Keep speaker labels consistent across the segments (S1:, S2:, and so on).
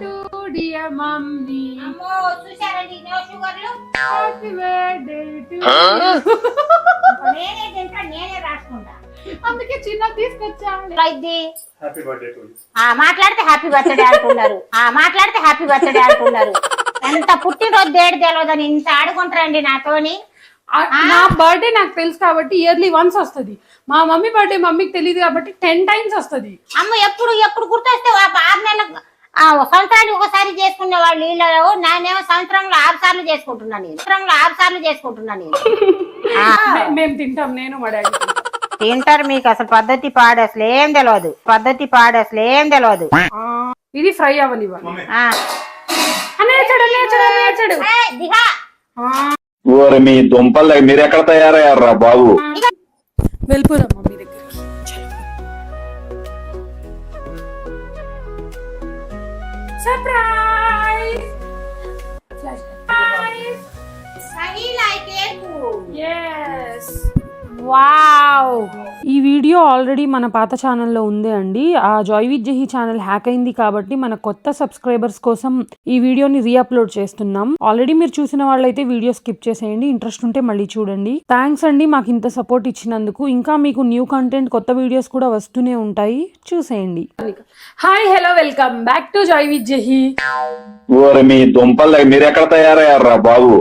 S1: to dear mummy.
S2: అమ్మో చూశారండి no షుగర్లు.
S1: Happy birthday to you.
S2: నేనే తింటా నేనే రాసుకుంటా.
S1: అందుకే చిన్న తీసుకొచ్చా.
S2: ఇది
S3: హ్యాపీ బర్త్డే టు యు.
S2: మాట్లాడితే హ్యాపీ బర్త్డే అంటున్నారు. మాట్లాడితే హ్యాపీ బర్త్డే అంటున్నారు. ఎంత పుట్టినరోజు డేట్ తెలియదని ఇంత ఆడుకుంటారండి నాతోని.
S1: నా బర్త్డే నాకు తెలుసు కాబట్టి ఇయర్లీ వన్స్ వస్తుంది. మా మమ్మీ బర్త్డే మమ్మీకి తెలియదు కాబట్టి 10 times వస్తుంది.
S2: అమ్మ ఎప్పుడు ఎప్పుడు గుర్తొస్తే 6 నెలలకు సంవత్సరానికి ఒకసారి చేసుకునే వాళ్ళు వీళ్ళలో నేనేమో సంవత్సరంలో 6 సార్లు చేసుకుంటున్నాను.
S1: మేము తింటాం, నేను మా డాడీ
S2: తింటారు. మీకు అసలు పద్ధతి పాడు అసలు ఏం తెలియదు.
S1: ఇది ఫ్రై అవ్వని
S4: ఓరి మీ దుంపలు మీరు ఎక్కడ తయారయ్యారా బాబు?
S1: వెళ్ళిపోదాం మమ్మీ దగ్గరికి. సర్ప్రైజ్! yes
S2: wow.
S1: ఈ వీడియో ఆల్రెడీ మన పాత ఛానల్లో ఉంది అండి. ఆ Joy with Jahi channel hack అయింది కాబట్టి మన కొత్త సబ్స్క్రైబర్స్ కోసం ఈ వీడియోని రీఅప్లోడ్ చేస్తున్నాం. ఆల్రెడీ మీరు చూసిన వాళ్ళైతే వీడియో స్కిప్ చేసేయండి, ఇంట్రెస్ట్ ఉంటే మళ్ళీ చూడండి. థ్యాంక్స్ అండి మాకు ఇంత సపోర్ట్ ఇచ్చినందుకు. ఇంకా మీకు న్యూ కంటెంట్ కొత్త వీడియోస్ కూడా వస్తూనే ఉంటాయి, చూసేయండి. Hi hello welcome back to joy with Zahi.
S4: ఓరి మీ దుంపలు మీరు ఎక్కడ తయారయ్యారా బాబు?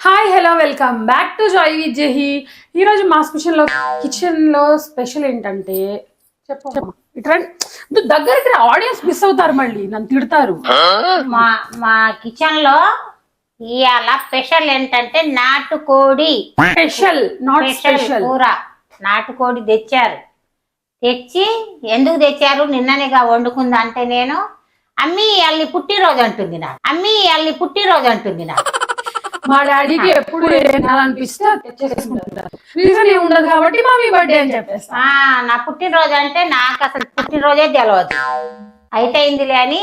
S1: Hi hello welcome back to joy with Zahi. ఈరోజు మా కిచెన్ లో స్పెషల్ ఏంటంటే ఇట్లా దగ్గరికి ఆడియన్స్ మిస్ అవుతారు, మళ్ళీ నన్ను తిడతారు.
S2: మా కిచెన్ లో ఇవాళ స్పెషల్ ఏంటంటే నాటుకోడి
S1: స్పెషల్ నాట్ స్పెషల్
S2: కూర. నాటుకోడి తెచ్చి ఎందుకు తెచ్చారు నిన్ననేగా వండుకుందా అంటే నేను అమ్మి అల్లి పుట్టినరోజు అంటుంది నాకు.
S1: మా డాడీకి ఎప్పుడు అనిపిస్తే రీజన్ ఏముండదు కాబట్టి మమ్మీ బర్త్డే అని చెప్పేస్తా.
S2: నా పుట్టినరోజు అంటే నాకు అసలు పుట్టినరోజే తెలియదు. అయితే అయిందిలే అని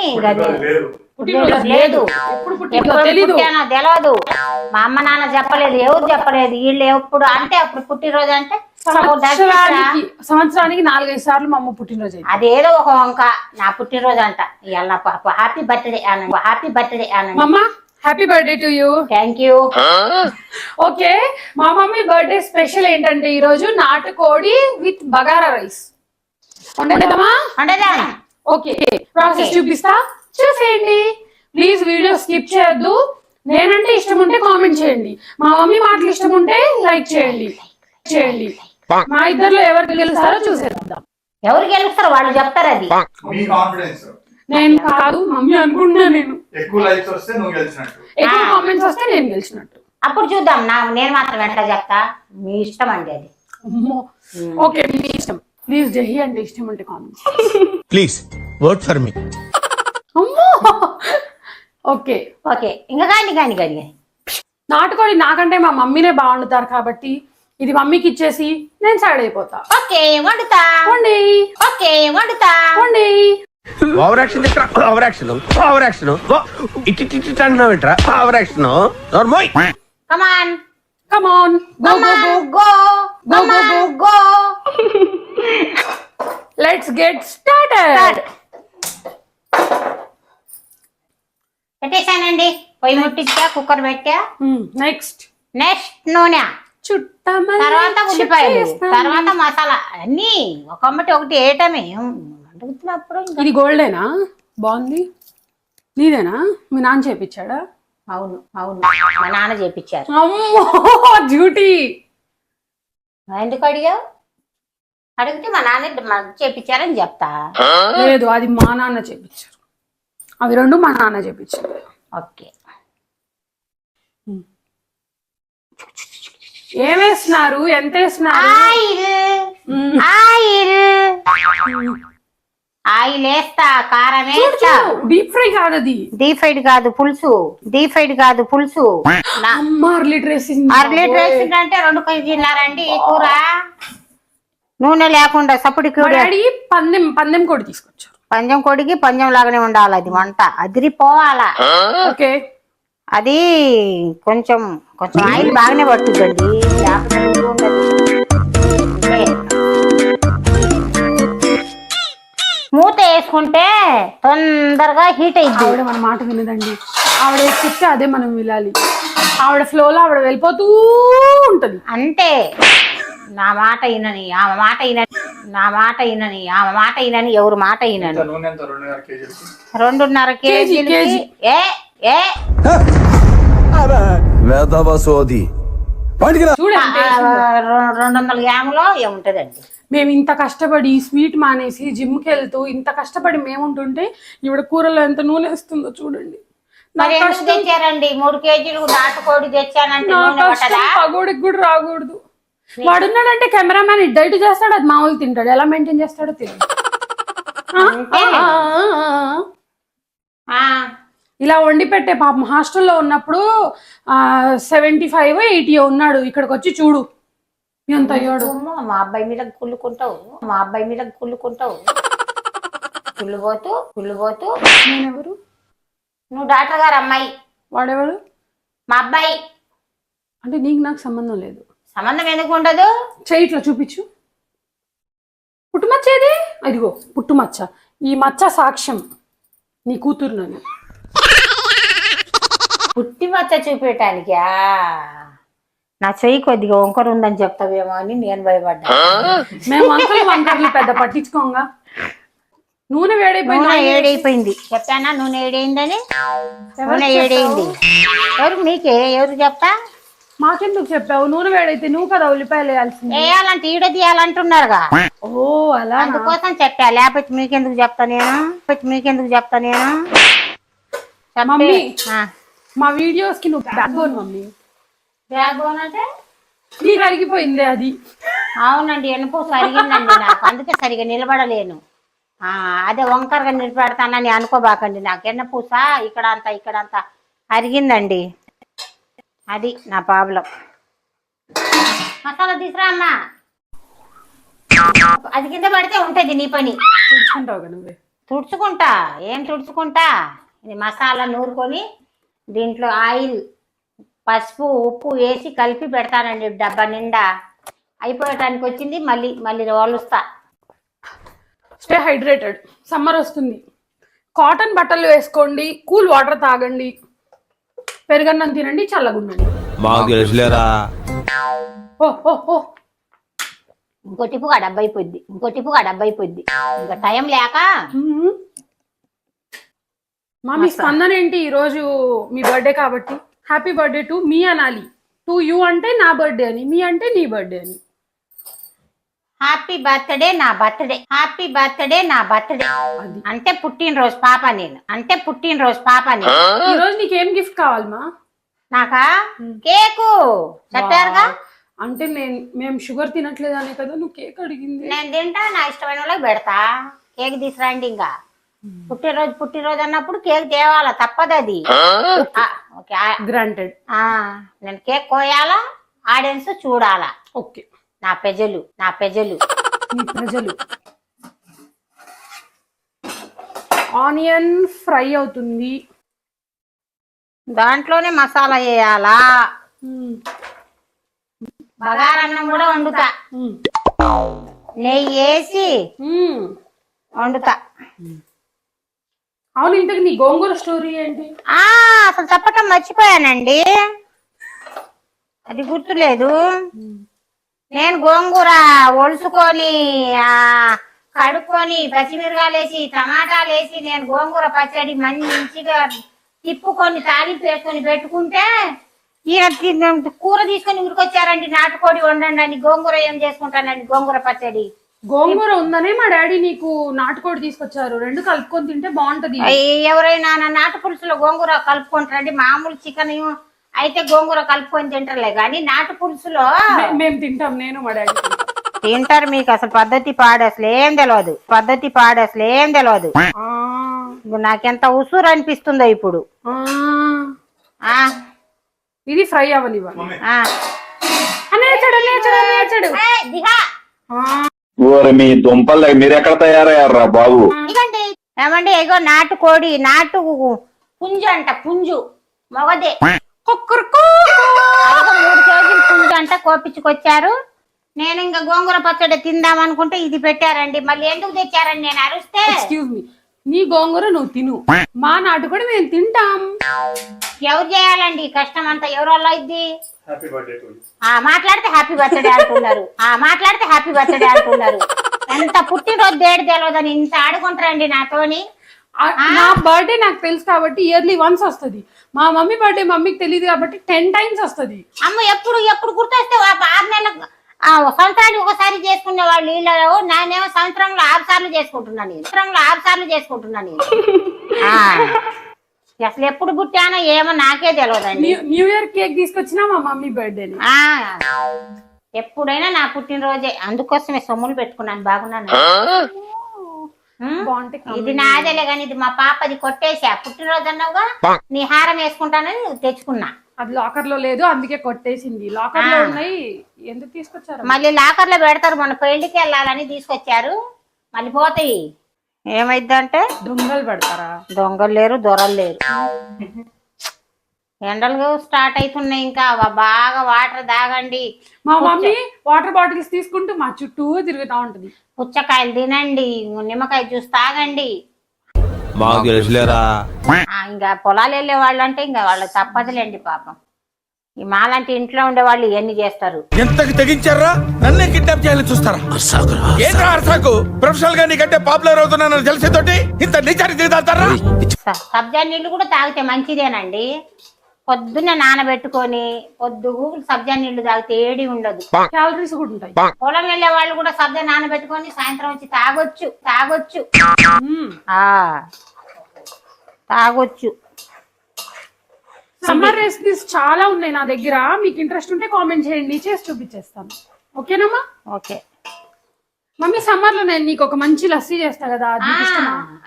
S2: లేదు తెలియదు. మా అమ్మ నాన్న చెప్పలేదు, ఎవరు చెప్పలేదు. వీళ్ళు ఎప్పుడు అంటే అప్పుడు పుట్టినరోజు అంటే
S1: సంవత్సరానికి 4-5 సార్లు మా అమ్మ పుట్టినరోజు.
S2: అదేదో ఒక వంక నా పుట్టినరోజు అంట. ఇవాళ హ్యాపీ బర్త్డే
S1: అన్న. Happy birthday to you.
S2: Thank you.
S1: Okay, మా మమ్మీ బర్త్డే స్పెషల్ ఏంటంటే ఈ రోజు నాటుకోడి విత్ బగారా రైస్ వండేద్దామా? ఓకే, ప్రాసెస్ చూపిస్తా, చూసేయండి ప్లీజ్. వీడియో స్కిప్ చేయొద్దు. నేనంటే ఇష్టం ఉంటే కామెంట్ చేయండి, మా మమ్మీ మాటలు ఇష్టం ఉంటే లైక్ చేయండి. మా ఇద్దరులో ఎవరు గెలుస్తారో చూసేద్దాం.
S2: ఎవరు గెలుస్తారో వాళ్ళు చెప్తారు. అది
S3: మీ కాన్ఫిడెన్స్.
S1: నేను కాదు మమ్మీ అనుకుంటున్నా. నేను
S3: ఎక్కువ లైక్స్ వస్తే నువ్వు గెలిచినట్టు,
S1: ఎక్కువ కామెంట్స్ వస్తే నేను గెలిచినట్టు.
S2: అప్పుడు చూద్దాం. నేను మాత్రం ఎట్లా చెప్తా, మీ ఇష్టం అండి అది.
S1: ఓకే మీ ఇష్టం. ప్లీజ్ జహీ అంటే ఇష్టం ఉంటే comments
S5: please work for me.
S1: Okay
S2: ఇంకా కానీ
S1: నాటుకోడి నాకంటే మా మమ్మీనే బాగుండుతారు కాబట్టి ఇది మమ్మీకి ఇచ్చేసి నేను సైడ్ అయిపోతా.
S2: ఓకే వండుతా.
S5: ఓవర్ యాక్షన్ ఇట్టి అంటున్నావు ఏంట్రా? Over action normal.
S2: Come on, go.
S1: Let's get started.
S2: పెట్టేశానండి, పొయ్యి ముట్టించా, కుక్కర్ పెట్టా.
S1: నెక్స్ట్
S2: నూనె,
S1: తర్వాత
S2: ఉల్లిపాయలు, తర్వాత మసాలా అన్ని ఒకటి వేయటమే. అడుగుతున్నప్పుడు
S1: ఇది గోల్డేనా? బాగుంది. నీదేనా? మీ నాన్న చేపించాడా?
S2: అవును మా నాన్న చేపించారు.
S1: అమ్మో డ్యూటీ.
S2: ఎందుకు అడిగావు? అడిగితే మా నాన్న చేపించారని చెప్తా.
S1: లేదు, అది మా నాన్న చేపించారు. అవి రెండు మా నాన్న చేపించారు.
S2: ఓకే,
S1: ఏమేస్తున్నారు? ఎంత వేస్తున్నారు?
S2: ఆయిల్ వేస్తా, కారం వేస్తా.
S1: డీప్ ఫ్రై కాదు అది.
S2: డీప్ ఫ్రైడ్ కాదు, పులుసు.
S1: అర లీటర్ వేసింది
S2: అంటే 2 కేజీలారండి ఈ కూర. నూనె లేకుండా సప్పుడు
S1: పందెం కోడి తీసుకొచ్చారు.
S2: పంజం కొడికి పంజం లాగానే ఉండాలి అది వంట, అదిరిపోవాలా.
S1: ఓకే,
S2: అది కొంచెం ఆయిల్ బాగానే పట్టుదండి. మూత వేసుకుంటే తొందరగా హీట్ అయింది.
S1: ఆవిడ మన మాట వినదండి. ఆవిడ చెప్తే అదే మనం వినాలి. ఆవిడ ఫ్లోలో ఆవిడ వెళ్ళిపోతూ ఉంటది.
S2: అంతే. నా మాట వినని ఆమె మాట వినని, నా మాట వినని ఆమె మాట వినని, ఎవరు మాట వినని.
S3: నూనె ఎంత 2.5 కేజీలు
S2: 2.5 కేజీలు. ఏ ఏ
S5: వేదవసోది
S1: చూడండి
S2: 200 గ్రాములో ఏముంటదండి.
S1: మేము ఇంత కష్టపడి స్వీట్ మానేసి జిమ్కి వెళ్తూ ఇంత కష్టపడి మేము ఉంటుంటే ఈవిడ కూరలో ఎంత నూనె వేస్తుందో చూడండి.
S2: మరి ఎందుకు తెచ్చారండి? 3 కేజీలు నాటుకోడి తెచ్చానంటే నూనె పట్టదా?
S1: పగోడికి కూడా రాకూడదు. వాడున్నాడంటే కెమెరామ్యాన్ ఇడ్డైట్ చేస్తాడు, అది మామూలు తింటాడు. ఎలా మెయింటైన్ చేస్తాడో తెలియదు. ఇలా వండి పెట్టే పాపం హాస్టల్లో ఉన్నప్పుడు 75, 80 ఉన్నాడు. ఇక్కడికి వచ్చి చూడు ఎంత అయ్యాడు.
S2: మా అబ్బాయి మీద కుళ్ళుకుంటావు, మా అబ్బాయి మీద కుళ్ళుకుంటావు. కుళ్ళుపోతూ
S1: నేనెవరు?
S2: నువ్వు డాక్టర్ గారు అమ్మాయి.
S1: వాడెవడు?
S2: మా అబ్బాయి.
S1: అంటే నీకు నాకు సంబంధం లేదు.
S2: సంబంధం ఎందుకు ఉండదు?
S1: చెయ్యి ఇట్లా చూపించు. పుట్టుమచ్చ ఏది? అదిగో పుట్టుమచ్చ. ఈ మచ్చ సాక్ష్యం నీ కూతురు నన్ను
S2: పుట్టి మచ్చ చూపించటానికా? నా చెయ్యి కొద్దిగా వంకర ఉందని చెప్తావేమో అని నేను భయపడ్డా.
S1: మేము వంకర్లు పెద్ద పట్టించుకోంగా. నూనె
S2: ఏడైపోయింది. చెప్పానా నూనె ఏడైందని? నూనె ఏడైంది. ఎవరు చెప్తా?
S1: మాకెందుకు చెప్పావు? నూనె వేడైతే నువ్వు కదా ఉల్లిపాయలు వేయాల్సింది.
S2: వేయాలంటే ఈడ తీయాలంటున్నారుగా.
S1: ఓ అలా
S2: అందుకోసం చెప్పా. లేకపోతే మీకెందుకు చెప్తా నేను?
S1: మమ్మీ మా వీడియోస్ కి నువ్వు back bone mummy.
S2: Back bone అంటే
S1: నీకు అరిగిపోయింది అది.
S2: అవునండి, ఎనుపూస అరిగిందండి నాకు. అందుకే సరిగా నిలబడలేను. అదే వంకరగా నిలబెడతానని అనుకోబాకండి. నాకు ఎన్నపూస ఇక్కడ అంతా అరిగిందండి. అది నా ప్రాబ్లం. మసాలా తీసురా అమ్మా. అది కింద పడితే ఉంటది నీ పని. తుడుచుకుంటా. ఏం తుడుచుకుంటా? ఇది మసాలా నూరుకొని దీంట్లో ఆయిల్, పసుపు, ఉప్పు వేసి కలిపి పెడతానండి డబ్బా నిండా. అయిపోయటానికి వచ్చింది. మళ్ళీ రోలుస్తా.
S1: Stay hydrated. సమ్మర్ వస్తుంది. కాటన్ బట్టలు వేసుకోండి. కూల్ వాటర్ తాగండి. పెరుగన్నం తినండి. చల్లగుండండి.
S5: మాకు తెలుసులేరా.
S2: ఇంకో టిప్పుగా డబ్బా అయిపోద్ది. ఇంకా టైం లేక.
S1: మీ స్పందన ఏంటి? ఈరోజు మీ బర్త్డే కాబట్టి హ్యాపీ బర్త్డే టు మీ అనాలి. టు యూ అంటే నా బర్త్డే అని, మీ అంటే నీ బర్త్డే అని.
S2: హ్యాపీ బర్త్డే నా బర్త్డే. అంటే పుట్టినరోజు పాప నేను.
S1: ఈ రోజు నీకేం గిఫ్ట్ కావాలమ్మా?
S2: నాకా కేకు చెప్పారుగా.
S1: అంటే మేము షుగర్ తినట్లేదనే కదా నువ్వు కేక్ అడిగింది.
S2: నేను తింటా. నా ఇష్టమైన వాళ్ళకి పెడతా. కేక్ తీసుకురండి. ఇంకా పుట్టినరోజు అన్నప్పుడు కేక్ తేవాలా, తప్పదు అది.
S1: గ్రాంటెడ్.
S2: నేను కేక్ కోయాలా, ఆడియన్స్ చూడాలా.
S1: ఓకే.
S2: నా ప్రజలు
S1: మీ ప్రజలు. ఆనియన్ ఫ్రై అవుతుంది.
S2: దాంట్లోనే మసాలా వేయాలా. బగారన్నం కూడా వండుతా. నెయ్యి వేసి వండుతా.
S1: అవును, ఇంతకు నీ గోంగూర స్టోరీ ఏంటి?
S2: అసలు చెప్పటం మర్చిపోయానండి. అది గుర్తులేదు. నేను గోంగూర ఒలుసుకొని కడుక్కొని పచ్చిమిరకాయలు వేసి టమాటాలు వేసి నేను గోంగూర పచ్చడి మంచిగా తిప్పుకొని తాలింపు వేసుకొని పెట్టుకుంటే ఈయన కూర తీసుకొని ఉరికొచ్చారండి. నాటుకోడి వండండి అని. గోంగూర ఏం చేసుకుంటానండి? గోంగూర పచ్చడి.
S1: గోంగూర ఉందనే మా డాడీ నీకు నాటుకోడి తీసుకొచ్చారు. రెండు కలుపుకొని తింటే బాగుంటది.
S2: ఎవరైనా నాటు పులుసులో గోంగూర కలుపుకుంటారండి? మామూలు చికెన్ అయితే గోంగూర కలుపుకొని తింటారులే, కానీ నాటు పులుసులో
S1: మేము తింటాం. నేను మా డాడీ
S2: తింటారు. మీకు అసలు పద్ధతి పాడు అసలు ఏం తెలియదు. నాకెంత ఉసూరు అనిపిస్తుందో ఇప్పుడు.
S1: ఇది ఫ్రై అవ్వని
S4: మీ దుంపలు మీరు ఎక్కడ తయారయ్యారా బాబు?
S2: ఏమండి ఇగో నాటుకోడి, నాటు పుంజు అంట. పుంజు మొగదే. 3 కేజీలు పుంజు అంట కోపించుకొచ్చారు. నేను ఇంకా గోంగూర పచ్చడి తిందాం అనుకుంటే ఇది పెట్టారండి. మళ్ళీ ఎందుకు తెచ్చారండి నేను అరుస్తే?
S1: ఎక్స్క్యూజ్ మీ, నీ గోంగూర నువ్వు తిను, మా నాటు కూడా మేము తింటాం.
S2: ఎవరు చేయాలండి ఈ కష్టం అంతా? ఎవరు వల్ల ఇది?
S3: Happy birthday to you.
S2: మాట్లాడితే హ్యాపీ బర్త్డే అంటున్నారు. మాట్లాడితే హ్యాపీ బర్త్డే అంటున్నారు. ఎంత పుట్టినరోజు డేట్ తెలియదని ఇంత ఆడుకుంటారండి నాతోని.
S1: నా బర్త్డే నాకు తెలుసు కాబట్టి ఇయర్లీ వన్స్ వస్తుంది. మా మమ్మీ బర్త్డే మమ్మీకి తెలియదు కాబట్టి 10 times వస్తుంది.
S2: అమ్మ ఎప్పుడు ఎప్పుడు గుర్తొస్తే 6 నెలలకు సంవత్సరానికి ఒకసారి చేసుకునే వాళ్ళు వీళ్ళలో, నేనేమో సంవత్సరంలో 6 సార్లు చేసుకుంటున్నాను. అసలు ఎప్పుడు పుట్టానో ఏమో నాకే తెలియదండి.
S1: న్యూ ఇయర్ కేక్ తీసుకొచ్చినా మా మమ్మీ బర్త్డేని.
S2: ఎప్పుడైనా నా పుట్టినరోజే, అందుకోసమే సొమ్ములు పెట్టుకున్నాను. బాగున్నాను. ఇది నాదేలే కానీ ఇది మా పాపది. కొట్టేసా. పుట్టినరోజు అన్నావుగా, నీ హారం వేసుకుంటానని తెచ్చుకున్నా.
S1: అది లాకర్ లో లేదు, అందుకే కొట్టేసింది. లాకర్ లో ఉన్నాయి, ఎందుకు తీసుకొచ్చారు?
S2: మళ్ళీ లాకర్ లో పెడతారు. మన పెళ్లికి వెళ్ళాలని తీసుకొచ్చారు, మళ్ళీ పోతాయి. ఏమైందంటే
S1: దొంగలు పెడతారా?
S2: దొంగలు లేరు, దొరలు లేరు. ఎండలు స్టార్ట్ అవుతున్నాయి. ఇంకా బాగా వాటర్ తాగండి.
S1: మా మమ్మీ వాటర్ బాటిల్స్ తీసుకుంటూ మా చుట్టూ తిరుగుతా ఉంటది.
S2: పుచ్చకాయలు తినండి, నిమ్మకాయ జ్యూస్ తాగండి. ఇంకా పొలాలు వెళ్ళే వాళ్ళు అంటే ఇంకా వాళ్ళు తప్పదులేండి పాపం. ఈ మాలాంటి ఇంట్లో ఉండే వాళ్ళు ఇవన్నీ చేస్తారు.
S5: ఎంతకి తెగించారా? నన్నే కిడ్నాప్ చేయాలని చూస్తారా? ప్రొఫెషనల్ గా నీకంటే పాపులర్ అవుతున్నానని తెలిసేతోటి ఇంత నిజానికి దిగుతారా?
S2: సబ్జా నీళ్లు కూడా తాగితే మంచిదేనండి. పొద్దున్న నానబెట్టుకొని పొద్దుగు సబ్జా నీళ్లు తాగితే ఏడి ఉండదు,
S1: క్యాలరీస్ కూడా ఉంటాయి.
S2: పొలం వెళ్ళే వాళ్ళు కూడా సబ్జా నానబెట్టుకొని సాయంత్రం వచ్చి తాగొచ్చు.
S1: సమ్మర్ రెసిపీస్ చాలా ఉన్నాయి నా దగ్గర. మీకు ఇంట్రెస్ట్ ఉంటే కామెంట్ చేయండి, చేసి చూపించేస్తాను. ఓకేనమ్మా?
S2: ఓకే.
S1: మమ్మీ సమ్మర్ లో నేను నీకు ఒక మంచి లస్సీ చేస్తా కదా, అది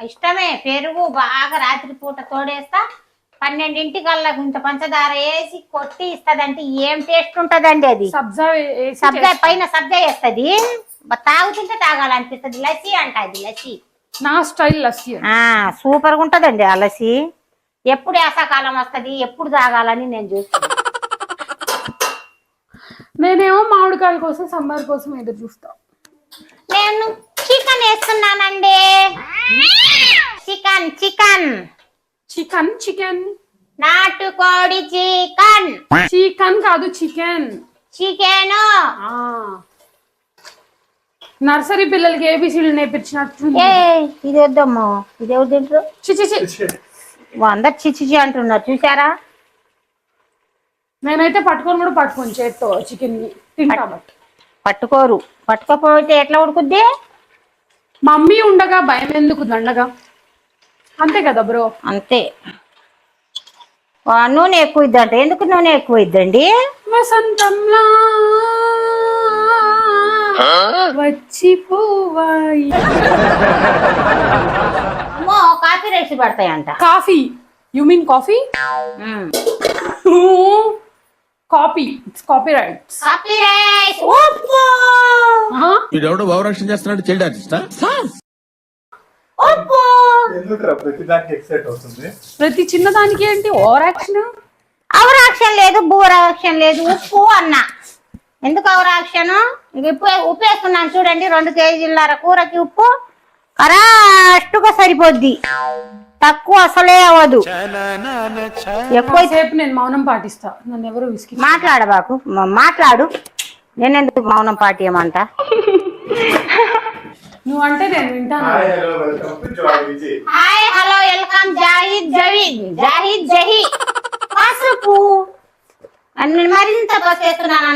S2: ఇష్టమే. పెరుగు బాగా రాత్రి పూట తోడేస్తా, 12 ఇంత పంచదార వేసి కొట్టి ఇస్తదంటే ఏం టేస్ట్ ఉంటదండి అది. సబ్జా పైన సబ్జా వేస్తది, తాగుతుంటే తాగాలనిపిస్తుంది. లస్సీ అంట అది, లస్సీ
S1: నా స్టైల్ లస్సీ.
S2: సూపర్ గా ఉంటదండి ఆ లస్సీ. ఎప్పుడు వేసాకాలం వస్తది, ఎప్పుడు తాగాలని నేను చూస్తాను.
S1: నేనేమో మామిడికాయల కోసం సమ్మర్ కోసం ఎదురు చూస్తా.
S2: నేను చికెన్ వేస్తున్నానండి. చికెన్ చికెన్
S1: చికెన్ చికెన్
S2: నాటుకోడి చికెన్.
S1: చికెన్ కాదు, చికెన్.
S2: చికెన్
S1: నర్సరీ పిల్లలకి ఏబిసిలు నేర్పించినట్టు.
S2: ఇది వద్దమ్మా, ఇది ఎవరు తింటారు?
S1: చిచి
S2: అందరు చిచి అంటున్నారు చూసారా.
S1: నేనైతే పట్టుకొని కూడా పట్టుకొని చేత్తో చికెన్ తింటా.
S2: పట్టుకోరు, పట్టుకోపోతే ఎట్లా ఉడుకుద్ది?
S1: మమ్మీ ఉండగా భయం ఎందుకు దండగా, అంతే కదా బ్రో.
S2: అంతే. నూనె ఎక్కువ ఇద్దంట. ఎందుకు నూనె ఎక్కువ ఇద్దండి?
S1: వసంతంలా వచ్చిపోవాయి.
S2: కాఫీ రైస్ పడతాయంట.
S1: Coffee? You mean coffee? Copy, it's copy rights.
S2: Coffee rice.
S5: వీడెవడో ఓవరాక్షన్ చేస్తున్నాడు, చైల్డ్ ఆర్టిస్టా?
S1: ప్రతి చిన్నదానికి ఏంటి ఓవర్ యాక్షన్?
S2: ఓవర్ యాక్షన్ లేదు, బోర్ యాక్షన్ లేదు. ఉప్పు అన్న ఎందుకు ఓవర్ యాక్షన్? ఉప్పు వేస్తున్నాను చూడండి. 2 కేజీల కూరకి ఉప్పు కరెక్ట్గా సరిపోద్ది, తక్కువ అసలే అవ్వదు.
S1: ఎక్కువసేపు నేను మౌనం పాటిస్తా, నన్ను ఎవరు విసికి.
S2: మాట్లాడబాకు, మాట్లాడు. నేనెందుకు మౌనం పాటియమంట?
S1: నువ్వు అంటే నేను వింటాను.
S2: Hi hello welcome. Zahid Zahi పసుపు అన్ని మరింత పసేస్తున్నాను.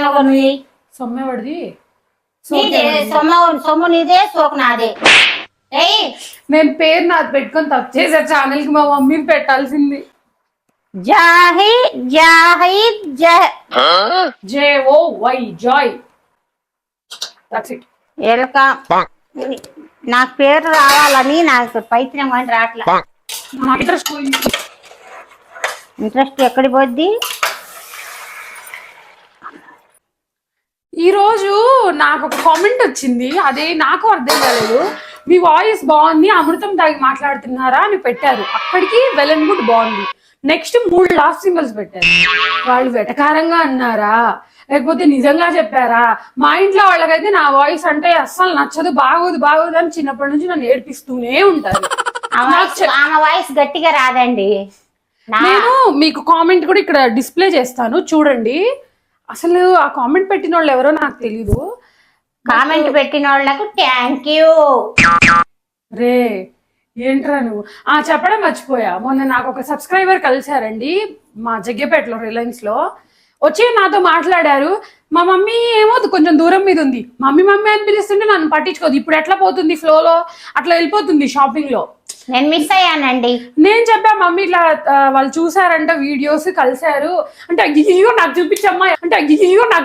S1: సొమ్మెవాడిది
S2: సొమ్ము నీదే, సోకు నాదే.
S1: నేను పేరు నాది పెట్టుకొని తప్పు చేసా. ఛానల్ కి మా మమ్మీని పెట్టాల్సింది.
S2: Zahid
S1: JOY Joy. That's it.
S2: Welcome. నాకు పేరు రావాలని నాకు పైత్యం అని రావట్లే. ఇంట్రెస్ట్ ఎక్కడి పోద్ది?
S1: ఈ రోజు నాకు ఒక కామెంట్ వచ్చింది, అదే నాకు అర్థం కాలేదు. మీ వాయిస్ బాగుంది, అమృతం తాగి మాట్లాడుతున్నారా అని పెట్టారు. అక్కడికి వెల్ అండ్ గుడ్ బాగుంది. నెక్స్ట్ 3 లాస్ట్ సింబల్స్ పెట్టారు. వాళ్ళు వెటకారంగా అన్నారా లేకపోతే నిజంగా చెప్పారా? మా ఇంట్లో వాళ్ళకైతే నా వాయిస్ అంటే అస్సలు నచ్చదు, బాగోదు అని చిన్నప్పటి నుంచి నన్ను ఏడిపిస్తూనే ఉంటారు.
S2: ఆమె వాయిస్ గట్టిగా రాదండి.
S1: నేను మీకు కామెంట్ కూడా ఇక్కడ డిస్ప్లే చేస్తాను చూడండి. అసలు ఆ కామెంట్ పెట్టిన వాళ్ళు ఎవరో నాకు తెలీదు.
S2: కామెంట్ పెట్టిన వాళ్ళకు థ్యాంక్ యూ.
S1: రే ఏంట్రా నువ్వు చెప్పడం మర్చిపోయా. మొన్న నాకు ఒక సబ్స్క్రైబర్ కలిసారండి మా జగ్గేపేటలో రిలయన్స్ లో. వచ్చి నాతో మాట్లాడారు. మా మమ్మీ ఏమో కొంచెం దూరం మీద ఉంది, మమ్మీ అని పిలుస్తుంటే నన్ను పట్టించుకోదు. ఇప్పుడు ఎట్లా పోతుంది ఫ్లోలో అట్లా వెళ్ళిపోతుంది షాపింగ్ లో.
S2: నేను మిస్ అయ్యానండి.
S1: నేను చెప్పా మమ్మీ ఇట్లా వాళ్ళు చూసారంట వీడియోస్, కలిసారు అంటే అయ్యో నాకు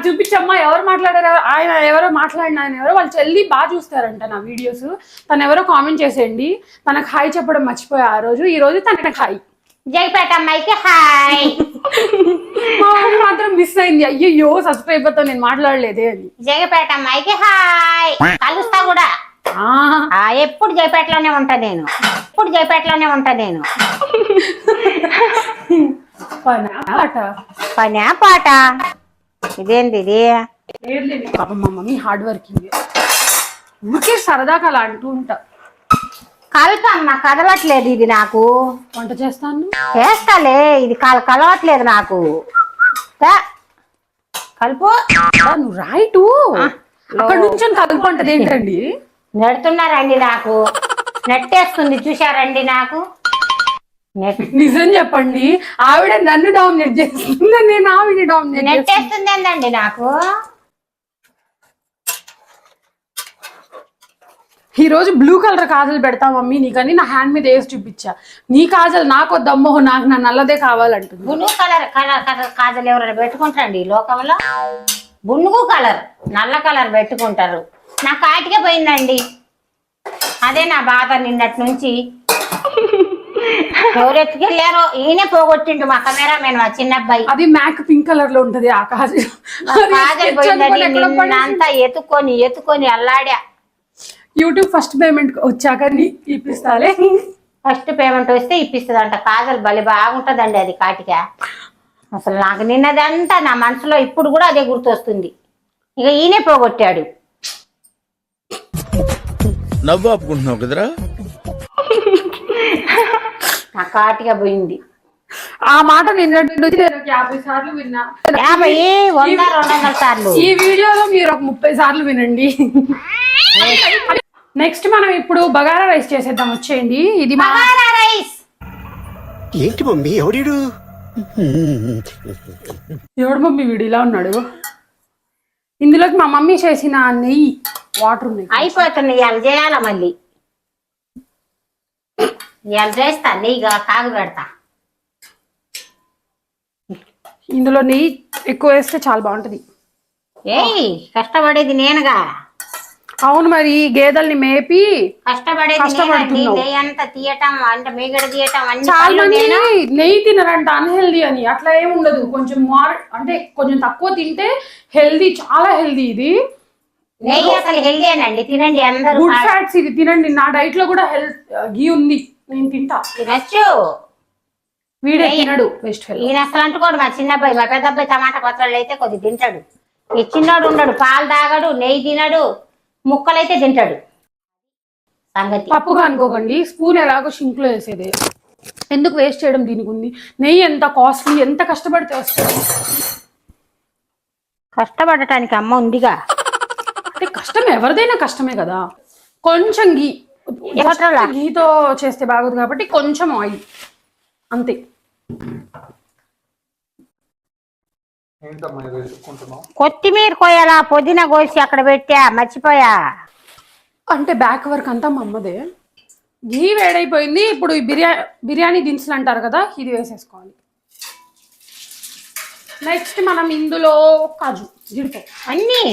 S1: చూపించమ్మా ఎవరు మాట్లాడారు, ఆయన ఎవరో మాట్లాడిన ఆయన ఎవరో వాళ్ళ చెల్లి బాగా చూస్తారంట నా వీడియోస్. తను ఎవరో కామెంట్ చేసేయండి. తనకు హాయ్ చెప్పడం మర్చిపోయా ఆ రోజు. ఈ రోజు తనకి హాయ్.
S2: జగపేట అమ్మాయికి హాయ్.
S1: మా మమ్మీ మాత్రం మిస్ అయింది, అయ్యో సబ్స్క్రైబర్ తో నేను మాట్లాడలేదే అని.
S2: జగపేట అమ్మాయికి హాయ్. కలుస్తా కూడా. ఎప్పుడు జయపేటలోనే ఉంటా నేను. పనా పాట ఇదేంది ఇది?
S1: పాపం మా మమ్మీ హార్డ్ వర్కింగ్, ఊరికే సరదాగా అలా అంటూ ఉంటా.
S2: కలపమ్మా, కదలట్లేదు ఇది నాకు.
S1: వంట
S2: చేస్తాలే, ఇది కలవట్లేదు నాకు. కలుపు.
S1: నువ్వు రైటు అక్కడ నుంచి కలుపు అంటది ఏంటండి?
S2: నెడుతున్నారండి నాకు, నెట్టేస్తుంది చూసారండి నాకు.
S1: నిజం చెప్పండి, ఆవిడ నన్ను డామినేట్ చేస్తుంది, నేను ఆవిడ డామినేట్
S2: నెట్టేస్తుంది ఏందండి నాకు.
S1: ఈ రోజు బ్లూ కలర్ కాజల్ పెడతా మమ్మీ నీకని నా హ్యాండ్ మీద వేసి చూపించా. నీ కాజల్ నాకు వద్దమ్మో, నాకు నా నల్లదే కావాలంటుంది.
S2: బ్లూ కలర్ కాజల్ ఎవరైనా పెట్టుకుంటారండి ఈ లోకంలో? బునుగు కలర్, నల్ల కలర్ పెట్టుకుంటారు. నా కాటికే పోయిందండి, అదే నా బాధ నిన్నటి నుంచి. ఎవరు ఎత్తుకెళ్ళారో, ఈయనే పోగొట్టిండు మా కెమెరామెన్, మా చిన్న అబ్బాయి.
S1: అది మ్యాక్ పింక్ కలర్ లో ఉంటది ఆ కాజల్.
S2: కాజల్ పోయిందని నిన్నంతా ఎత్తుకొని అల్లాడా.
S1: యూట్యూబ్ ఫస్ట్ పేమెంట్ వచ్చాక ఇప్పిస్తాలే.
S2: ఫస్ట్ పేమెంట్ వస్తే ఇప్పిస్తుందంట. కాజల్ బలి బాగుంటదండి అది కాటిక. అసలు నాకు నిన్నదంతా నా మనసులో ఇప్పుడు కూడా అదే గుర్తొస్తుంది. ఇక ఈయనే పోగొట్టాడు.
S5: నవ్వు ఆపుకుంటున్నావు కదరా.
S2: నా కాటిగా పోయింది.
S1: ఆ మాట నిన్నటి నుంచి నేను 50 సార్లు విన్నా.
S2: 50, 100, 200 సార్లు.
S1: ఈ వీడియోలో మీరు ఒక 30 సార్లు వినండి. నెక్స్ట్ మనం ఇప్పుడు బగారా రైస్ చేసేద్దాం, వచ్చేయండి. ఇది
S2: బగారా రైస్.
S5: ఏంటి మమ్మీ ఎవడు
S1: మమ్మీ వీడు ఇలా ఉన్నాడు? ఇందులోకి మా మమ్మీ చేసిన నెయ్యి, వాటర్ ఉన్నాయి.
S2: అయిపోతుంది, ఇవాళ చేయాల మళ్ళీ. ఇవాళ చేస్తా, నెయ్యి కాగు పెడతా.
S1: ఇందులో నెయ్యి ఎక్కువ వేస్తే చాలా బాగుంటది.
S2: కష్టపడేది నేనుగా.
S1: అవును, మరి గేదెల్ని మేపి
S2: కష్టపడేది అంత తీయటం అంటే మీగడ తీయటం
S1: చాలా మంది నెయ్యి తినరంట, అన్హెల్దీ అని. అట్లా ఏమి ఉండదు, కొంచెం అంటే కొంచెం తక్కువ తింటే హెల్దీ, చాలా హెల్దీ. ఇది
S2: నెయ్యి అసలు హెల్దీ అనండి, తినండి అందరూ.
S1: గుడ్ ఫ్యాట్స్, ఇది తినండి. నా డైట్ లో కూడా గీ ఉంది, నేను తింటా.
S2: తినచ్చు.
S1: వీడే తినడు, బెస్ట్ ఫెలో.
S2: ఈయన అసలు అంటుకోడు. మా చిన్న అబ్బాయి, మా పెద్ద అబ్బాయి టమాటా పచ్చళ్ళు అయితే కొద్ది తింటాడు. ఈ చిన్నోడు ఉండడు, పాలు తాగడు, నెయ్యి తినడు, ముక్కలైతే తింటాడు. సంగతి
S1: తప్పుగా అనుకోకండి, స్పూన్ ఎలాగో షింక్ లో వేసేది, ఎందుకు వేస్ట్ చేయడం? దీనికి ఉంది. నెయ్యి ఎంత కాస్ట్లీ, ఎంత కష్టపడితే వస్తుంది.
S2: కష్టపడటానికి అమ్మ ఉందిగా.
S1: అంటే కష్టం ఎవరిదైనా కష్టమే కదా. కొంచెం గీతో చేస్తే బాగోదు కాబట్టి కొంచెం ఆయిల్ అంతే.
S2: కొత్తిమీర కోయాలా, పుదీనా కోసి అక్కడ పెట్టా, మర్చిపోయా.
S1: అంటే బ్యాక్ వర్క్ అంతా మా అమ్మదే. ఘీ వేడైపోయింది. ఇప్పుడు ఈ బిర్యానీ దినుసులు అంటారు కదా, ఇది వేసేసుకోవాలి. నెక్స్ట్ మనం ఇందులో కాజు, జీడిపప్పు
S2: అన్నీ.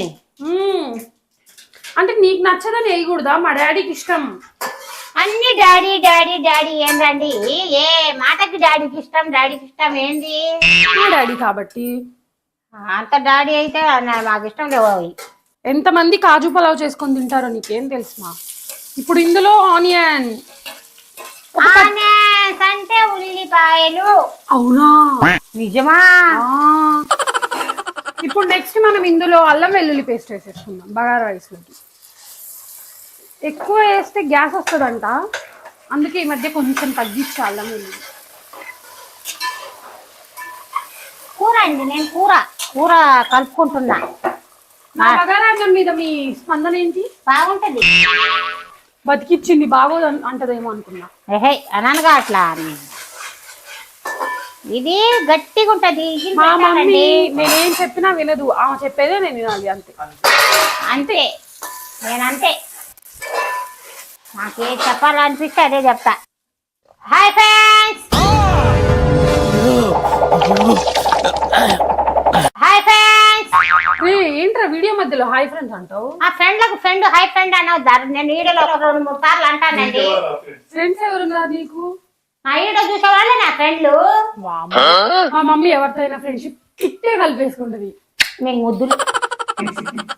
S1: అంటే నీకు నచ్చదని వేయకూడదా? మా డాడీకి ఇష్టం
S2: అన్ని. డాడీ డాడీ డాడీ ఏంటండి? ఏ మాటకి డాడీకి ఇష్టం ఏంది?
S1: మా డాడీ కాబట్టి.
S2: అంత డాడీ అయితే మాకు ఇష్టం లేవు.
S1: ఎంతమంది కాజు పలావ్ చేసుకొని తింటారో నీకేం తెలుసుమా? ఇప్పుడు ఇందులో ఆనియన్
S2: ఆనియన్స్ అంటే ఉల్లిపాయలు.
S1: అవునా?
S2: నిజమా?
S1: ఇప్పుడు నెక్స్ట్ మనం ఇందులో అల్లం వెల్లుల్లి పేస్ట్ వేసేసుకుందాం బగారా రైస్ లోకి. ఎక్కువ వేస్తే గ్యాస్ వస్తుందంట, అందుకే ఈ మధ్య కొంచెం తగ్గించి అల్లం వెల్లుల్లి.
S2: కూర అండి, నేను కూర కలుపుకుంటున్నా.
S1: నా బగారా అన్నం మీద మీ స్పందన ఏంటి?
S2: బాగుంటది.
S1: బతికిచ్చింది బాగోదు అంటదేమో అనుకున్నా.
S2: ఏహే అనగా అట్లా ఇది గట్టిగా ఉంటది.
S1: మా మమ్మీ నేనేం చెప్పినా వినదు, ఆమె చెప్పేదే నేను వినాలి, అంతే.
S2: అంతే, నేనంతే. నాకే చెప్పాలనిపిస్తే అదే చెప్తా. Hi friends, hi friends.
S1: ఏంట్రా వీడియో మధ్యలో హాయ్ ఫ్రెండ్స్ అంటావు?
S2: ఆ ఫ్రెండ్ హై ఫ్రెండ్ అనవద్దారు. నేను వీడియోలో ఒక 2-3 సార్లు అంటానండి.
S1: ఫ్రెండ్స్ ఎవరున్నారు నీకు?
S2: ఆ వీడియో చూసే వాళ్ళే నా ఫ్రెండ్లు.
S1: మా మమ్మీ ఎవరితో అయినా ఫ్రెండ్షిప్ ఇట్టే కలిపేసుకుంటది.
S2: మీకు ముద్దులు.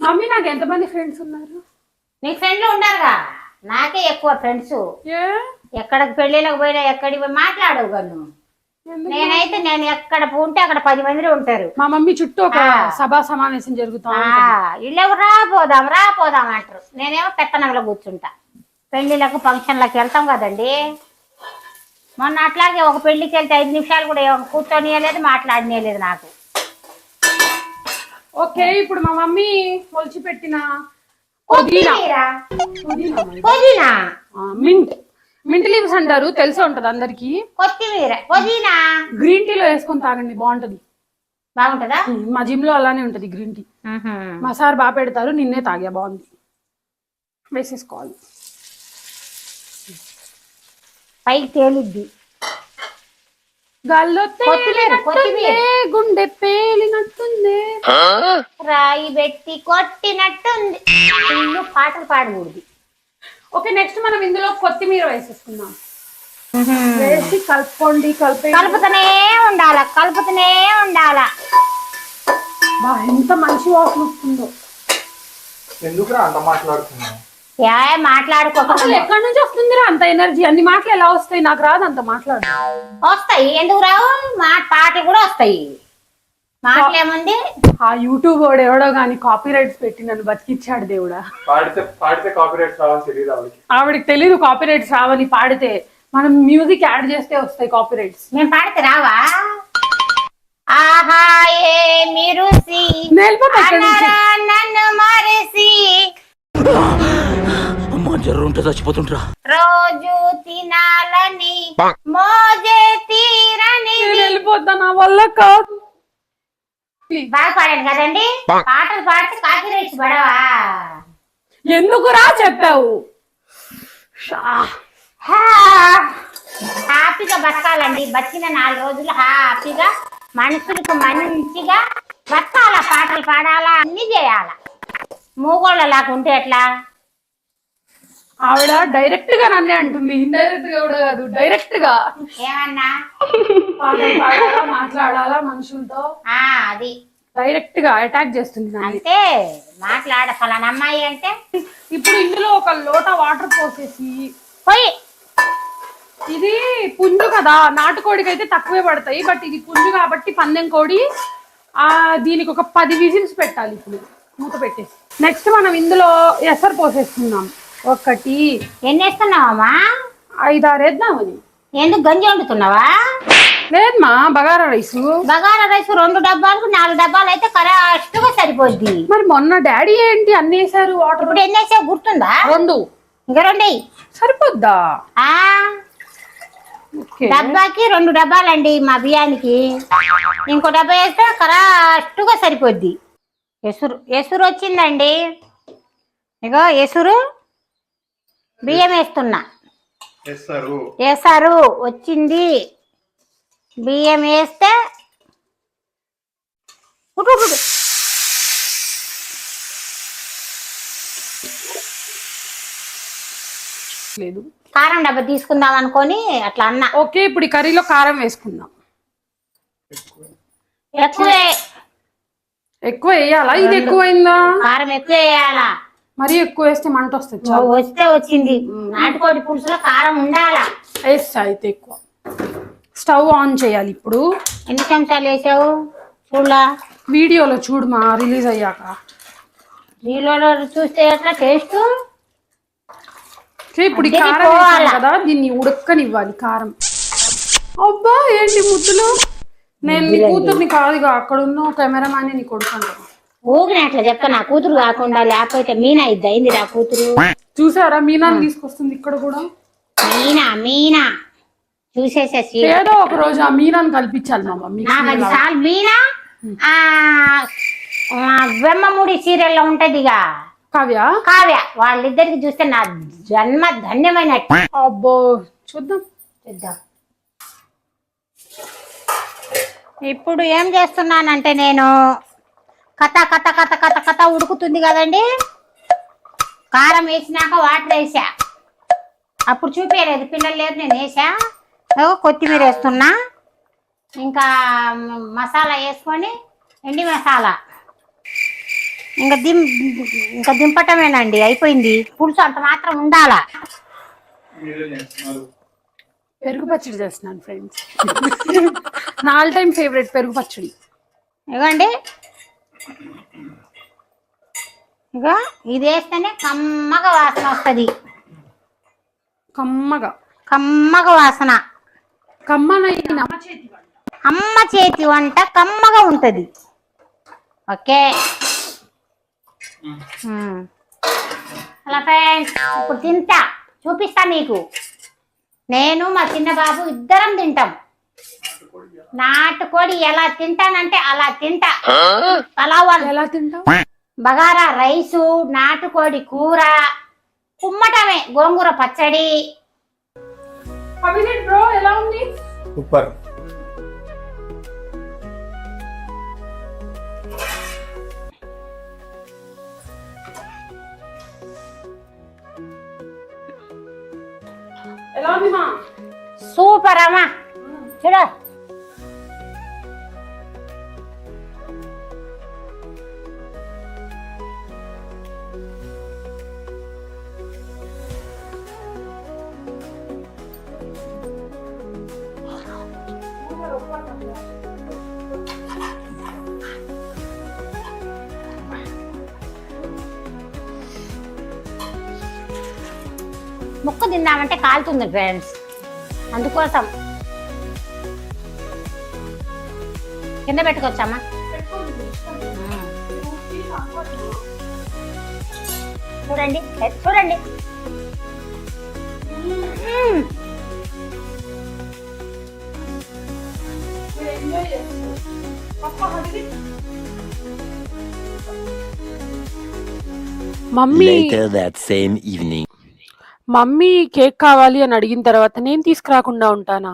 S1: మమ్మీ నాకు ఎంతమంది ఫ్రెండ్స్ ఉన్నారు?
S2: నీకు ఫ్రెండ్లు ఉండాలిగా, నాకే ఎక్కువ ఫ్రెండ్స్. ఎక్కడికి పెళ్ళిళ్ళకి పోయినా ఎక్కడికి పోయి మాట్లాడవు గన్ను. నేనైతే నేను ఎక్కడ ఉంటే అక్కడ 10 మంది ఉంటారు.
S1: మా మమ్మీ చుట్టూ ఒక సభా సమావేశం జరుగుతా.
S2: ఇళ్ళకు రా పోదాం అంటారు. నేనేమో పెత్తనంలో కూర్చుంటా. పెళ్లిళ్ళకు ఫంక్షన్లకు వెళ్తాం కదండి. మొన్న అట్లాగే ఒక పెళ్లికి వెళ్తే 5 నిమిషాలు కూడా కూర్చొనియలేదు, మాట్లాడనీయలేదు నాకు.
S1: ఓకే, ఇప్పుడు మా మమ్మీ మొలిచి పెట్టిన
S2: పుదీనా,
S1: మింట్ లీవ్స్ అంటారు, తెలిసే ఉంటది అందరికి.
S2: కొత్తిమీర, పుదీనా
S1: గ్రీన్ టీలో వేసుకొని తాగండి, బాగుంటది.
S2: బాగుంటదా?
S1: మా జిమ్ లో అలానే ఉంటది గ్రీన్ టీ. మా సార్ బాగా పెడతారు, నిన్నే తాగా, బాగుంది. వేసేసుకోవాలి.
S2: పైకి తేలిద్ది.
S1: గాల్లో
S2: కొత్తిమీర
S1: గుండె పేలినట్టుంది,
S2: రాయి పెట్టి కొట్టినట్టుంది. ఇల్లు పాటలు పాడకూడదు.
S1: ఓకే, నెక్స్ట్ మనం ఇందులో కొత్తిమీర వేసేసుకుందాం. వేసి కలుపుకోండి.
S2: కలుపుతూనే ఉండాల.
S1: ఎంత మంచి వాసన వస్తుందో.
S3: ఎందుకురా అంత మాట్లాడుతున్నావు?
S2: మాట్లాడుకోవాలి.
S1: ఎక్కడి నుంచి వస్తుందిరా అంత ఎనర్జీ? అన్ని మాటలు ఎలా వస్తాయి? నాకు రాదు అంత మాట్లాడు.
S2: వస్తాయి, ఎందుకు రావు? పాటలు కూడా వస్తాయి. మాటలేముంది?
S1: ఆ యూట్యూబ్ వాడు ఎవడో గాని కాపీ రైట్స్ పెట్టి నన్ను బతికిచ్చాడు దేవుడా.
S3: పాడితే కాపీ రైట్స్ రావాలని తెలియదు
S1: ఆవిడకి తెలీదు కాపీ రైట్స్ రావని. పాడితే మనం మ్యూజిక్ యాడ్ చేస్తే వస్తాయి కాపీ రైట్స్.
S2: నేను పాడితే రావా? ఆహా మీరు నన్ను మారేసి
S5: చచ్చిపోతుంటా.
S2: రోజు తినాలని మోజే తీరని.
S1: వెళ్ళిపోతా, నా వల్ల కాదు.
S2: బాగా పాడాను కదండి. పాటలు పాడితే కాపీ రైట్స్ పడవా?
S1: ఎందుకురా చెప్పావు?
S2: హ్యాపీగా బతకాలండి. బతికిన 4 రోజులు హ్యాపీగా మనుషులకు మంచిగా బతకాల. పాటలు పాడాలా, అన్ని చేయాల. మూగోళ్ళ లాగా ఉంటే ఎట్లా?
S1: ఆవిడ డైరెక్ట్ గా నన్నే అంటుంది, ఇండైరెక్ట్ గా కూడా కాదు, డైరెక్ట్ గా.
S2: ఏమన్నా
S1: పాటలు పాడాలా, మాట్లాడాలా మనుషులతో,
S2: అది
S1: డైరెక్ట్ గా అటాక్ చేస్తుంది.
S2: అంటే మాట్లాడ ఫలానా అమ్మాయి అంటే.
S1: ఇప్పుడు ఇందులో ఒక లోట వాటర్ పోసేసి
S2: పోయి.
S1: ఇది పుంజు కదా, నాటుకోడికి అయితే తక్కువే పడతాయి, బట్ ఇది పుంజు కాబట్టి పందెం కోడి. దీనికి ఒక 10 విజిల్స్ పెట్టాలి. ఇప్పుడు మూత పెట్టేసి నెక్స్ట్ మనం ఇందులో ఎసరు పోసేస్తున్నాం. 1
S2: ఎన్ని వేస్తున్నావమ్మా?
S1: 5-6 వేద్దాం. అది
S2: ఎందుకు గంజి వండుతున్నావా?
S1: లేదమ్మా, బగారా రైస్.
S2: 2 డబ్బాలకు 4 డబ్బాలు అయితే కరెక్ట్ గా సరిపోద్ది.
S1: మరి మొన్న డాడీ ఏంటి అన్ని వేసారు వాటర్?
S2: ఇప్పుడు ఎన్ని వేసావు గుర్తుందా?
S1: 2.
S2: ఇంకా 2
S1: సరిపోద్దా?
S2: డబ్బాకి 2 డబ్బాలండి మా బియ్యానికి. ఇంకో డబ్బా వేస్తే కరెక్ట్ గా సరిపోద్ది. ఎసురు వచ్చిందండి. ఇగో ఎసురు బియ్యం వేస్తున్నా. ఎసరు వచ్చింది. బియ్యం వేస్తే
S1: లేదు,
S2: కారం డబ్బా తీసుకుందాం అనుకొని అట్లా అన్నా.
S1: ఓకే, ఇప్పుడు ఈ కర్రీలో కారం వేసుకుందాం. ఎక్కువ వేయాలా? ఇది ఎక్కువైందా?
S2: కారం ఎక్కువ వేయాలా?
S1: మరీ ఎక్కువ వేస్తే మంట వస్తుంది. చాలు.
S2: వస్తే వచ్చింది. నాటుకోడి పులుసులో కారం ఉండాలా.
S1: వేస్తా అయితే ఎక్కువ. స్టవ్ ఆన్ చేయాలి ఇప్పుడు.
S2: ఎన్ని చెంచాలు వేసావు చూడలా?
S1: వీడియోలో చూడమా, రిలీజ్ అయ్యాక.
S2: వీడియోలో చూస్తే ఎట్లా టేస్ట్?
S1: ఇప్పుడు ఈ కారం వేసాను కదా, దీన్ని ఉడక్కనివ్వాలి కారం. అబ్బా ఏంటి ముద్దులు. నేను నీ కూతుర్ని కాదుగా, అక్కడ ఉన్న కెమెరామ్యాన్ నీ కొడుకు.
S2: ఊగిన అట్లా చెప్తా, నా కూతురు కాకుండా లేకపోతే మీనా ఇద్దయింది నా కూతురు.
S1: చూసారా మీనాన్ని తీసుకొస్తుంది ఇక్కడ కూడా.
S2: మీనా చూసేసేసి
S1: ఏదో ఒక రోజు ఆ మీనాన్ని కల్పించాలి మా మమ్మీ.
S2: నాకు అది చాలు. మీనా బ్రహ్మముడి సీరియల్లో ఉంటదిగా కావ్య, వాళ్ళిద్దరికి చూస్తే నా జన్మ ధన్యమైనట్టు.
S1: అబ్బో చూద్దాం.
S2: ఇప్పుడు ఏం చేస్తున్నానంటే నేను కథ కథ కథ కథ కథ ఉడుకుతుంది కదండి. కారం వేసినాక వాటర్ వేసా, అప్పుడు చూపించలేదు, పిల్లలు లేరు, నేను వేసా. కొత్తిమీర వేస్తున్నా, ఇంకా మసాలా వేసుకొని ఎండి మసాలా ఇంకా దింపటమేనండి, అయిపోయింది. పులుసు అంత మాత్రం ఉండాలా.
S1: పెరుగు పచ్చడి చేస్తున్నాను ఫ్రెండ్స్. నా ఆల్ టైమ్ ఫేవరెట్ పెరుగు పచ్చడి.
S2: ఇవ్వండి, ఇక ఇది వేస్తేనే కమ్మగా వాసన వస్తుంది. కమ్మగా వాసన. అమ్మ చేతి వంట కమ్మగా ఉంటది. ఓకే అలా ఫ్రెండ్స్, ఇప్పుడు తింటా, చూపిస్తా మీకు. నేను మా చిన్న బాబు ఇద్దరం తింటాం. నాటుకోడి ఎలా తింటానంటే అలా తింటా. పలావ్
S1: ఎలా తింటాం?
S2: బగారా రైసు, నాటుకోడి కూర, కుమ్మటమే, గోంగూర పచ్చడి.
S1: బ్రో ఎలా ఉంది?
S3: సూపర్.
S1: ఎలా ఉంది మా?
S2: సూపర్ అమ్మా, చూడ. ముక్క తిందామంటే కాలుతుంది ఫ్రెండ్స్, అందుకోసం కింద పెట్టుకోవచ్చమ్మా. చూడండి చూడండి.
S1: మమ్మీ కేక్ కావాలి అని అడిగిన తర్వాత నేను తీసుకురాకుండా ఉంటానా?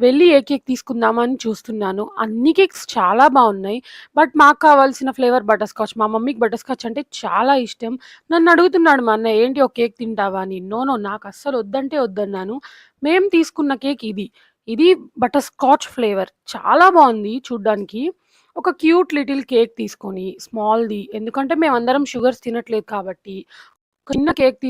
S1: వెళ్ళి ఏ కేక్ తీసుకుందామని చూస్తున్నాను. అన్ని కేక్స్ చాలా బాగున్నాయి, బట్ మాకు కావాల్సిన ఫ్లేవర్ బటర్ స్కాచ్. మా మమ్మీకి బటర్ స్కాచ్ అంటే చాలా ఇష్టం. నన్ను అడుగుతున్నాడు మా అన్న, ఏంటి ఒక కేక్ తింటావా అని. నో నాకు అస్సలు వద్దంటే వద్దన్నాను. మేము తీసుకున్న కేక్ ఇది బటర్ స్కాచ్ ఫ్లేవర్. చాలా బాగుంది చూడ్డానికి. ఒక క్యూట్ లిటిల్ కేక్ తీసుకొని, స్మాల్ది, ఎందుకంటే మేమందరం షుగర్స్ తినట్లేదు కాబట్టి చిన్న కేక్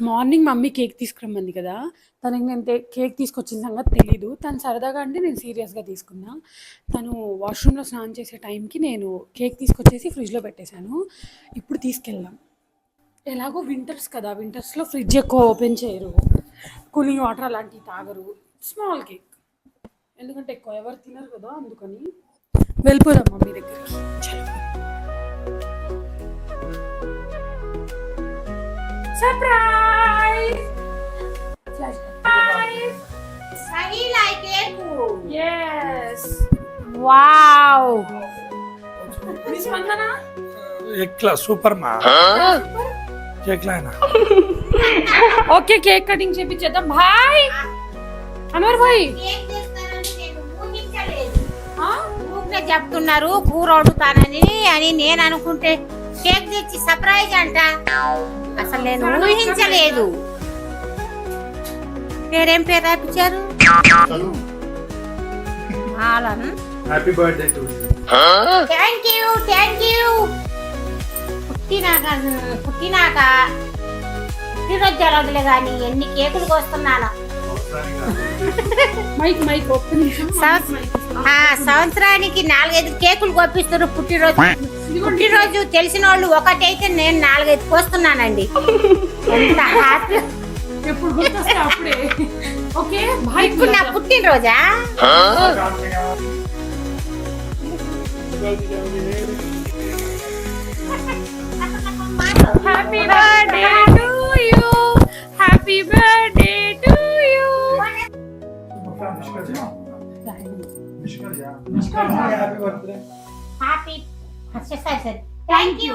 S1: మార్నింగ్ మమ్మీ కేక్ తీసుకురమ్మంది కదా, తనకి నేను కేక్ తీసుకొచ్చిన సంగతి తెలీదు. తను సరదాగా అంటే నేను సీరియస్గా తీసుకున్నా. తను వాష్రూమ్లో స్నానం చేసే టైంకి నేను కేక్ తీసుకొచ్చేసి ఫ్రిడ్జ్లో పెట్టేశాను. ఇప్పుడు తీసుకెళ్దాం. ఎలాగో వింటర్స్ కదా, వింటర్స్లో ఫ్రిడ్జ్ ఎక్కువ ఓపెన్ చేయరు, కూలింగ్ వాటర్ అలాంటివి తాగరు. స్మాల్ కేక్ ఎందుకంటే ఎక్కువ ఎవరు తినరు కదా, అందుకని వెళ్ళిపోదాం మమ్మీ దగ్గరికి. చలో. సర్ప్రైజ్
S2: సహీ లైక్ కేకు
S1: yes
S2: వావ్
S1: మీ స్పందన
S6: एकला सुपर मा एकला है ना
S1: ఓకే కేక్ కటింగ్ చేపిచేద్దాం భాయ్ అమర్ భాయ్
S2: కేక్ చేస్తానని నేను ఊహించలేదు
S1: ఆ?
S2: ఊరికే చెప్తున్నారు కూర వండుతానని అని నేను అనుకుంటే కేక్ తెచ్చి సర్ప్రైజ్ అంట అసలు నేను ఊహించలేదు పేరేం పేరు రాపించారు ఆలన్
S3: happy birthday to
S2: thank you పుట్టినాక పుట్టినరోజు జరగదులే కానీ ఎన్ని కేకులు కోస్తున్నాను
S1: మైక్ మైక్ ఒక్క నిమిషం
S2: సంవత్సరానికి 4-5 కేకులు కోపిస్తారు పుట్టినరోజు తెలిసిన వాళ్ళు ఒకటైతే నేను 4-5 కోస్తున్నానండి ఎంత హ్యాపీ
S1: ఎప్పుడు గుర్తొస్తే అప్పుడే ఓకే భాయ్
S2: ఇప్పుడు నా పుట్టినరోజా
S1: happy birthday to you happy birthday to you
S3: happy birthday
S2: happy సరే thank you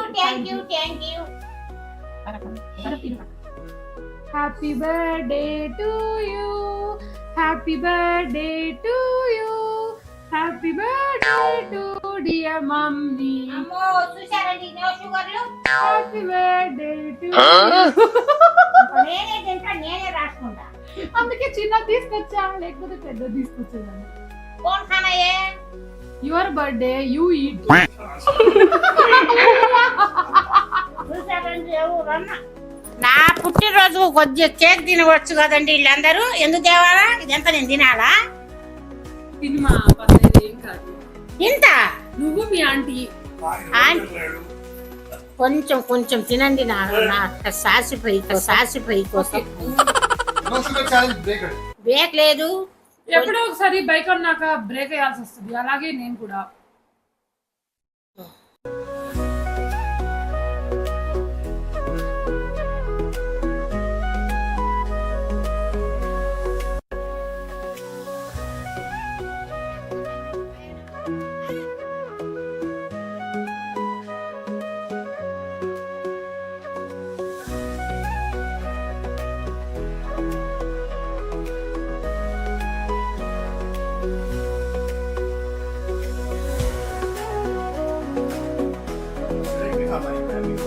S1: happy birthday to you happy birthday to you happy birthday to dear mummy
S2: అమ్మో చూశారండి నో షుగర్లు
S1: హ్యాపీ బర్త్డే టు
S2: నేనే తింటా నేనే రాసుకుంటా
S1: అందుకే చిన్న తీసుకొచ్చా లేకపోతే పెద్ద తీసుకొచ్చేదాన్ని
S2: కోన్ ఖానాయే
S1: యువర్ బర్త్డే యు ఈట్
S2: చూశారండి ఎవరన్నా నా పుట్టినరోజు కొద్దిగా కేక్ తినవచ్చు కదండి వీళ్ళందరూ ఎందుకు తేవాలా ఇదంతా నేను తినాలా
S1: సినిమా పర్లేదు ఏం కాదు
S2: ఇంత
S1: నువ్వు మీ ఆంటీ
S2: కొంచెం తినండి నా సాసిపోయి కోసం బ్రేక్ లేదు
S1: ఎప్పుడో ఒకసారి బైక్ అన్నాక బ్రేక్ వేయాల్సి వస్తుంది అలాగే నేను కూడా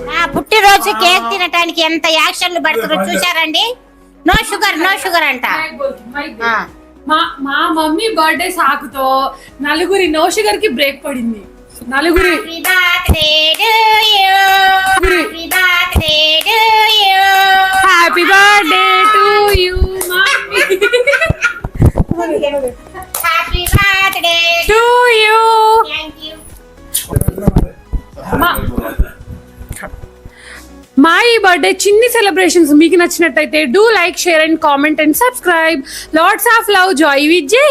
S2: నా పుట్టినరోజు కేక్ తినటానికి ఎంత యాక్షన్లు పడుతుందో చూసారండి నో షుగర్ అంట ఆ.
S1: మా మమ్మీ బర్త్డే సాకుతో నలుగురి నో షుగర్ కి బ్రేక్ పడింది నలుగురి
S2: Happy birthday to you. Happy birthday to you.
S1: Happy birthday to you
S2: Happy birthday
S1: to you
S2: Thank you.
S1: మా ఈ బర్త్డే చిన్ని సెలబ్రేషన్స్ మీకు నచ్చినట్టయితే do like share and comment and subscribe lots of love Joy with జై